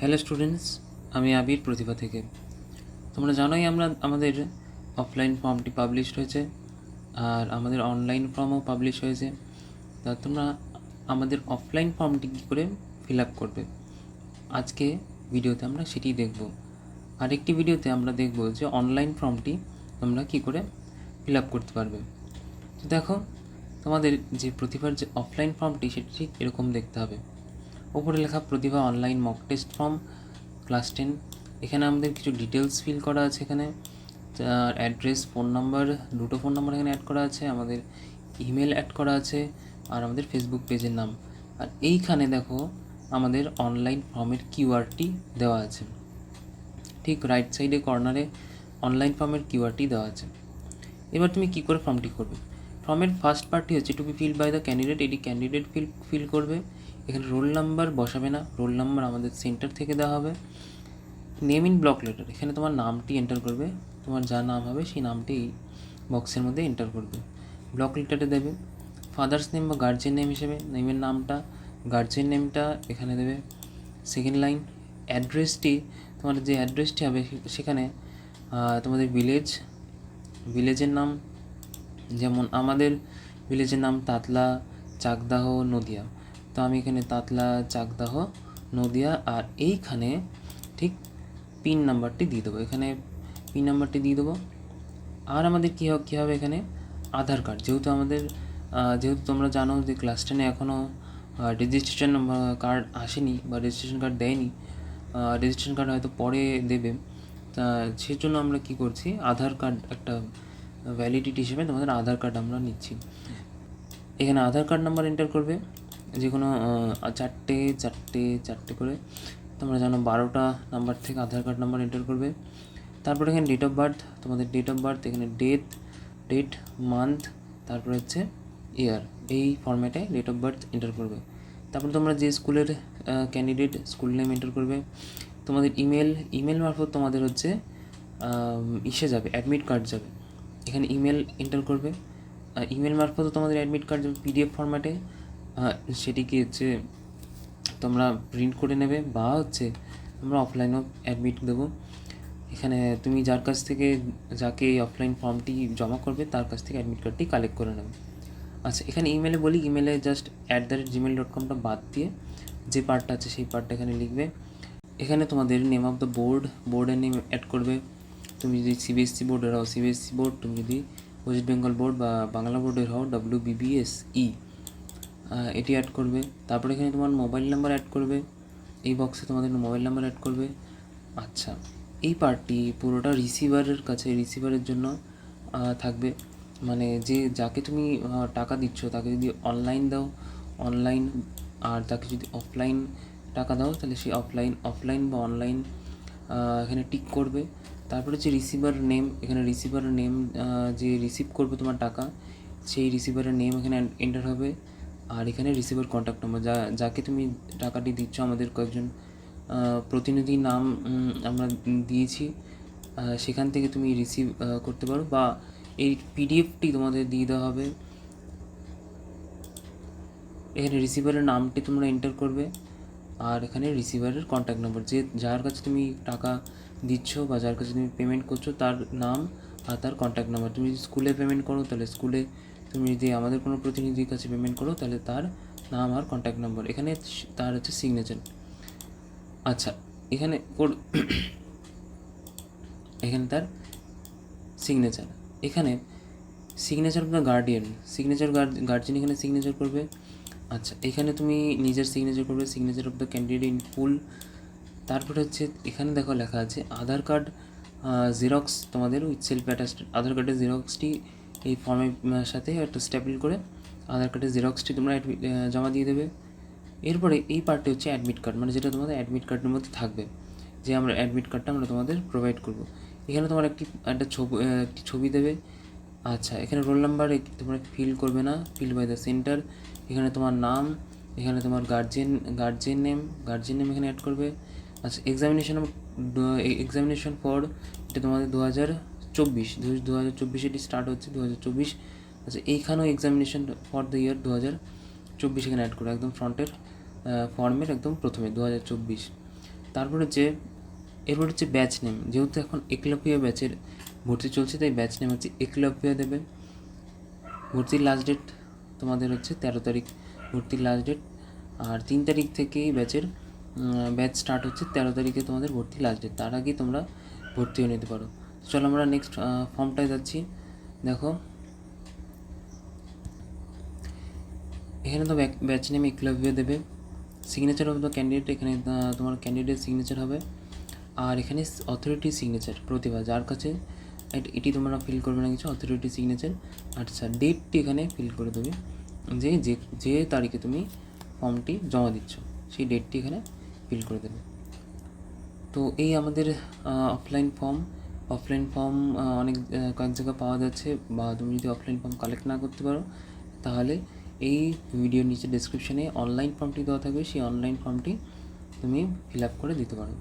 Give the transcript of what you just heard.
Hello students, আমি আবির প্রতিভা থেকে। তোমরা জানোই আমাদের অফলাইন ফর্মটি পাবলিশ হয়েছে আর আমাদের অনলাইন ফর্মও পাবলিশ হয়েছে। তা তোমরা আমাদের অফলাইন ফর্মটি কী করে ফিল আপ করবে, আজকে ভিডিওতে আমরা সেটি দেখব। আরেকটি ভিডিওতে আমরা দেখব যে অনলাইন ফর্মটি তোমরা কী করে ফিল আপ করতে পারবে। তো দেখো, তোমাদের যে প্রতিভার যে অফলাইন ফর্মটি সেটি ঠিক এরকম দেখতে হবে। ওপরে লেখা Pratibha online mock test form class 10। এখানে আমাদের কিছু ডিটেলস ফিল করা আছে। এখানে অ্যাড্রেস, ফোন নাম্বার, দুটো ফোন নাম্বার এখানে অ্যাড করা আছে, আমাদের ইমেল অ্যাড করা আছে আর আমাদের ফেসবুক পেজের নাম। আর এইখানে দেখো আমাদের অনলাইন ফর্মের কিওয়ার্ডটি দেওয়া আছে, ঠিক রাইট সাইডে কর্নারে অনলাইন ফর্মের কিওয়ার্ডটি দেওয়া আছে। এবার তুমি কী করে ফর্মটি করবে? ফর্মের ফার্স্ট পার্টটি হচ্ছে to be fill by the candidate. এটি ক্যান্ডিডেট ফিল করবে। এখানে রোল নাম্বার বসাবে না, রোল নাম্বার আমাদের সেন্টার থেকে দেওয়া হবে। নেম ইন ব্লক লেটার, এখানে তোমার নামটি এন্টার করবে, তোমার যা নাম হবে সেই নামটি এই বক্সের মধ্যে এন্টার করবে। ব্লক লেটারে দেবে ফাদার্স নেম বা গার্জেন নেম হিসেবে নেমের নামটা, গার্জেন নেমটা এখানে দেবে। সেকেন্ড লাইন, অ্যাড্রেসটি, তোমার যে অ্যাড্রেসটি হবে সেখানে তোমাদের ভিলেজের নাম, যেমন আমাদের ভিলেজের নাম তাতলা, চাকদাহ, নদিয়া। তো আমি এখানে তাতলা, চাকদাহ, নদিয়া, আর এইখানে ঠিক পিন নাম্বারটি দিয়ে দেবো। এখানে পিন নাম্বারটি দিয়ে দেবো। আর আমাদের কী হবে এখানে আধার কার্ড, যেহেতু তোমরা জানো যে ক্লাস 10-এ এখনও রেজিস্ট্রেশন কার্ড আসেনি বা রেজিস্ট্রেশন কার্ড দেয়নি, রেজিস্ট্রেশন কার্ড হয়তো পরে দেবে। তা সেজন্য আমরা কী করছি, আধার কার্ড একটা ভ্যালিডিটি হিসেবে তোমাদের আধার কার্ড আমরা নিচ্ছি। এখানে আধার কার্ড নাম্বার এন্টার করবে, যে কোনো চারটে করে, তোমরা জানো 12টা নাম্বার থেকে আধার কার্ড নাম্বার এন্টার করবে। তারপরে এখানে ডেট অফ বার্থ, তোমাদের ডেট অফ বার্থ, এখানে ডেট, মান্থ, তারপরে হচ্ছে ইয়ার, এই ফরম্যাটে ডেট অফ বার্থ এন্টার করবে। তারপরে তোমরা যে স্কুলের ক্যান্ডিডেট, স্কুল নেম এন্টার করবে। তোমাদের ইমেল মারফত তোমাদের হচ্ছে যাবে, অ্যাডমিট কার্ড যাবে। এখানে ইমেল এন্টার করবে, ইমেল মারফত তোমাদের অ্যাডমিট কার্ড যাবে পিডিএফ ফরম্যাটে। সেটিকে হচ্ছে তোমরা প্রিন্ট করে নেবে বা হচ্ছে আমরা অফলাইনেও অ্যাডমিট দেবো। এখানে তুমি যাকে এই অফলাইন ফর্মটি জমা করবে তার কাছ থেকে অ্যাডমিট কার্ডটি কালেক্ট করে নেবে। আচ্ছা, এখানে ইমেলে জাস্ট @gmail.com বাদ দিয়ে যে পার্টটা আছে সেই পার্টটা এখানে লিখবে। এখানে তোমাদের নেম অফ দ্য বোর্ডের নেম অ্যাড করবে। তুমি যদি সিবিএসসি বোর্ডের হও সিবিএসসি বোর্ড, তুমি যদি ওয়েস্ট বেঙ্গল বোর্ড বা বাংলা বোর্ডের হও WBBSE, এটি অ্যাড করবে। তারপরে এখানে তোমার মোবাইল নাম্বার অ্যাড করবে, এই বক্সে তোমাদের মোবাইল নাম্বার অ্যাড করবে। আচ্ছা, এই পার্টটি পুরোটা রিসিভারের জন্য থাকবে। মানে যাকে তুমি টাকা দিচ্ছ তাকে যদি অনলাইন দাও অনলাইন, আর তাকে যদি অফলাইন টাকা দাও তাহলে সেই অফলাইন বা অনলাইন এখানে টিক করবে। তারপরে যে এখানে রিসিভার নেম, যে রিসিভ করবে তোমার টাকা সেই রিসিভারের নেম এখানে এন্টার হবে। আর এখানে রিসিভার কন্ট্যাক্ট নম্বর, যাকে তুমি টাকাটি দিচ্ছ, আমাদের কয়েকজন প্রতিনিধির নাম আমরা দিয়েছি, সেখান থেকে তুমি রিসিভ করতে পারো, বা এই পিডিএফটি তোমাদের দিয়ে দেওয়া হবে। এখানে রিসিভারের নামটি তোমরা এন্টার করবে আর এখানে রিসিভারের কন্ট্যাক্ট নম্বর, যার কাছে তুমি টাকা দিচ্ছ বা যার কাছে তুমি পেমেন্ট করছো তার নাম আর তার কন্ট্যাক্ট নাম্বার। তুমি যদি স্কুলে পেমেন্ট করো তাহলে স্কুলে, তুমি যদি আমাদের কোনো প্রতিনিধির কাছে পেমেন্ট করো তাহলে তার নাম আর কন্ট্যাক্ট নাম্বার, এখানে তার হচ্ছে সিগনেচার। আচ্ছা, এখানে তার সিগনেচার, এখানে সিগনেচার অফ দ্য গার্জিয়ান এখানে সিগনেচার করবে। আচ্ছা, এখানে তুমি নিজের সিগনেচার করবে, signature of the candidate in full. তারপরে হচ্ছে এখানে দেখো লেখা আছে আধার কার্ড জেরক্স, তোমাদের উইথ সেলফ অ্যাটাস্টেড আধার কার্ডের জেরক্সটি এই ফর্মের সাথে একটা স্ট্যাপল করে আধার কার্ডের জেরক্সটি তোমরা জমা দিয়ে দেবে। এরপরে এই পার্টটি হচ্ছে অ্যাডমিট কার্ড, মানে যেটা তোমাদের অ্যাডমিট কার্ডের মধ্যে থাকবে, যে আমরা অ্যাডমিট কার্ডটা আমরা তোমাদের প্রোভাইড করব। এখানে তোমার একটি ছবি দেবে। আচ্ছা, এখানে রোল নাম্বার তোমরা ফিল করবে না, ফিল বাই দ্য সেন্টার। এখানে তোমার নাম, এখানে তোমার গার্জেন নেম এখানে অ্যাড করবে। আচ্ছা, এক্সামিনেশন ফর, এটা তোমাদের 2024 এটি স্টার্ট হচ্ছে 2024। আচ্ছা, এইখানেও এক্সামিনেশন ফর দ্য ইয়ার 2024 এখানে অ্যাড করো, একদম ফ্রন্টের ফর্মের একদম প্রথমে 2024। তারপর হচ্ছে এরপর হচ্ছে ব্যাচ নেম, যেহেতু এখন একলব্য ব্যাচের ভর্তি চলছে তাই ব্যাচ নেম হচ্ছে একলব্য দেবে। ভর্তির লাস্ট ডেট তোমাদের হচ্ছে 13 তারিখ ভর্তির লাস্ট ডেট, আর 3 তারিখ থেকেই ব্যাচ স্টার্ট হচ্ছে, 13 তারিখে তোমাদের ভর্তি লাস্ট ডেট, তার আগেই তোমরা ভর্তি হয়ে নিতে পারো। চলো আমরা নেক্সট ফর্মটায় যাচ্ছি। দেখো এখানে তো ব্যাচ নেম একলব্য দেবে, সিগনেচার অফ দ্য ক্যান্ডিডেট, এখানে তোমার ক্যান্ডিডেট সিগনেচার হবে, আর এখানে অথরিটি সিগনেচার প্রতিভা, যার কাছে এটি তোমরা ফিল করবে না কিছু, অথরিটি সিগনেচার। আচ্ছা ডেটটি এখানে ফিল করে দেবে, যে যে যে তারিখে তুমি ফর্মটি জমা দিচ্ছ সেই ডেটটি এখানে ফিল করে দেবে। তো এই আমাদের অফলাইন ফর্ম অনেক কয়েক জায়গায় পাওয়া যাচ্ছে, বা তুমি যদি অফলাইন ফর্ম কালেক্ট না করতে পারো তাহলে এই ভিডিওর নিচে ডেসক্রিপশানে অনলাইন ফর্মটি দেওয়া থাকবে, সেই অনলাইন ফর্মটি তুমি ফিল আপ করে দিতে পারো।